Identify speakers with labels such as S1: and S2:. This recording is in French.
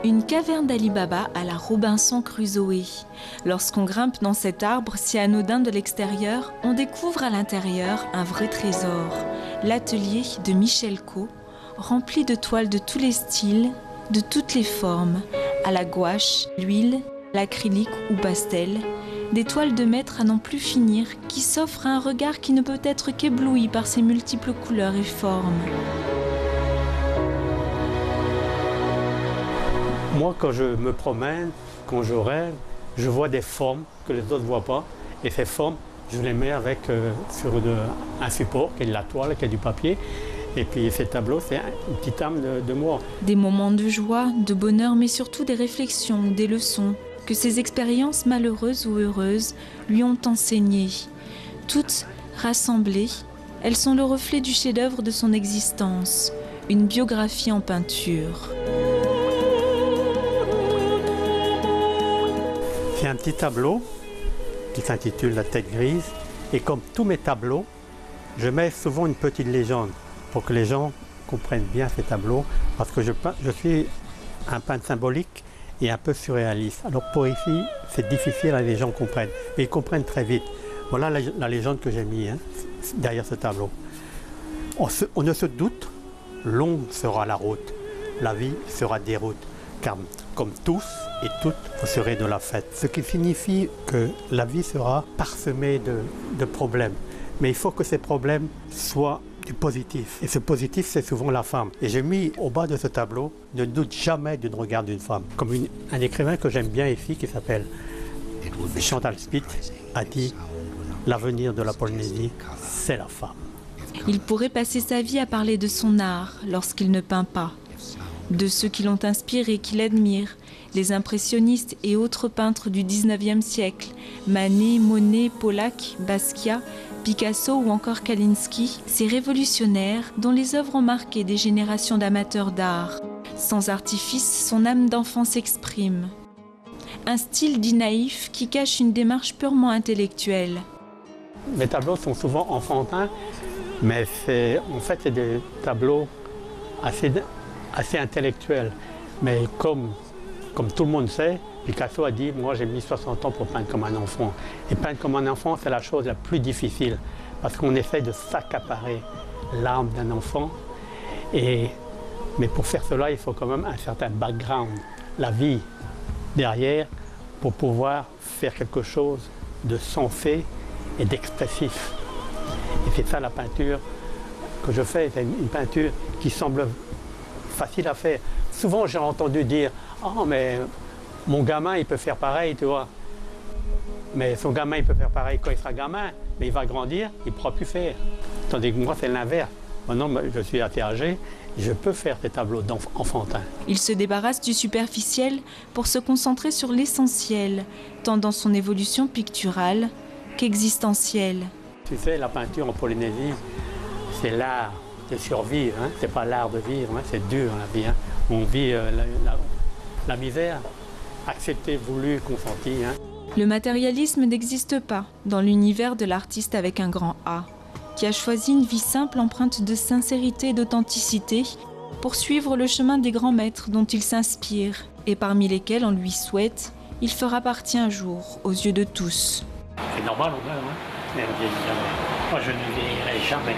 S1: Une caverne d'Ali Baba à la Robinson Crusoe. Lorsqu'on grimpe dans cet arbre si anodin de l'extérieur, on découvre à l'intérieur un vrai trésor. L'atelier de Michel Caux, rempli de toiles de tous les styles, de toutes les formes, à la gouache, l'huile, l'acrylique ou pastel. Des toiles de maître à n'en plus finir, qui s'offrent à un regard qui ne peut être qu'ébloui par ses multiples couleurs et formes.
S2: Moi, quand je me promène, quand je rêve, je vois des formes que les autres ne voient pas. Et ces formes, je les mets sur un support, qui est de la toile, qui est du papier. Et puis ces tableaux, c'est une petite âme de moi.
S1: Des moments de joie, de bonheur, mais surtout des réflexions, des leçons, que ces expériences malheureuses ou heureuses lui ont enseignées. Toutes rassemblées, elles sont le reflet du chef-d'œuvre de son existence, une biographie en peinture.
S2: C'est un petit tableau qui s'intitule La tête grise. Et comme tous mes tableaux, je mets souvent une petite légende pour que les gens comprennent bien ces tableaux. Parce que je suis un peintre symbolique et un peu surréaliste. Alors pour ici, c'est difficile à les gens comprennent. Mais ils comprennent très vite. Voilà la légende que j'ai mise derrière ce tableau. On ne se doute, longue sera la route. La vie sera déroute. Car comme tous et toutes, vous serez de la fête. Ce qui signifie que la vie sera parsemée de problèmes. Mais il faut que ces problèmes soient du positif. Et ce positif, c'est souvent la femme. Et j'ai mis au bas de ce tableau, ne doute jamais du regard d'une femme. Comme un écrivain que j'aime bien ici, qui s'appelle Chantal Spitz, a dit « L'avenir de la Polynésie, c'est la femme ».
S1: Il pourrait passer sa vie à parler de son art lorsqu'il ne peint pas. De ceux qui l'ont inspiré, qui l'admirent, les impressionnistes et autres peintres du XIXe siècle, Manet, Monet, Pollock, Basquiat, Picasso ou encore Kandinsky, ces révolutionnaires dont les œuvres ont marqué des générations d'amateurs d'art. Sans artifice, son âme d'enfant s'exprime. Un style dit naïf qui cache une démarche purement intellectuelle.
S2: Mes tableaux sont souvent enfantins, mais en fait c'est des tableaux assez intellectuels. Mais comme tout le monde sait, Picasso a dit « Moi, j'ai mis 60 ans pour peindre comme un enfant ». Et peindre comme un enfant, c'est la chose la plus difficile, parce qu'on essaie de s'accaparer l'âme d'un enfant. Mais pour faire cela, il faut quand même un certain background, la vie derrière, pour pouvoir faire quelque chose de sensé et d'expressif. Et c'est ça la peinture que je fais, c'est une peinture qui semble facile à faire. Souvent, j'ai entendu dire « Ah, mais mon gamin, il peut faire pareil, tu vois. » Mais son gamin, il peut faire pareil quand il sera gamin, mais il va grandir, il ne pourra plus faire. Tandis que moi, c'est l'inverse. Maintenant, je suis assez âgé, je peux faire des tableaux enfantins.
S1: Il se débarrasse du superficiel pour se concentrer sur l'essentiel, tant dans son évolution picturale qu'existentielle.
S2: Tu sais, la peinture en Polynésie, c'est l'art de survivre, hein. C'est pas l'art de vivre, hein. C'est dur la vie. Hein. On vit la misère, acceptée, voulue, consentie. Hein.
S1: Le matérialisme n'existe pas dans l'univers de l'artiste avec un grand A, qui a choisi une vie simple empreinte de sincérité et d'authenticité pour suivre le chemin des grands maîtres dont il s'inspire et parmi lesquels on lui souhaite il fera partie un jour aux yeux de tous.
S2: C'est normal, on meurt, hein. Mais on vieillit jamais. Moi, je ne vieillirai jamais.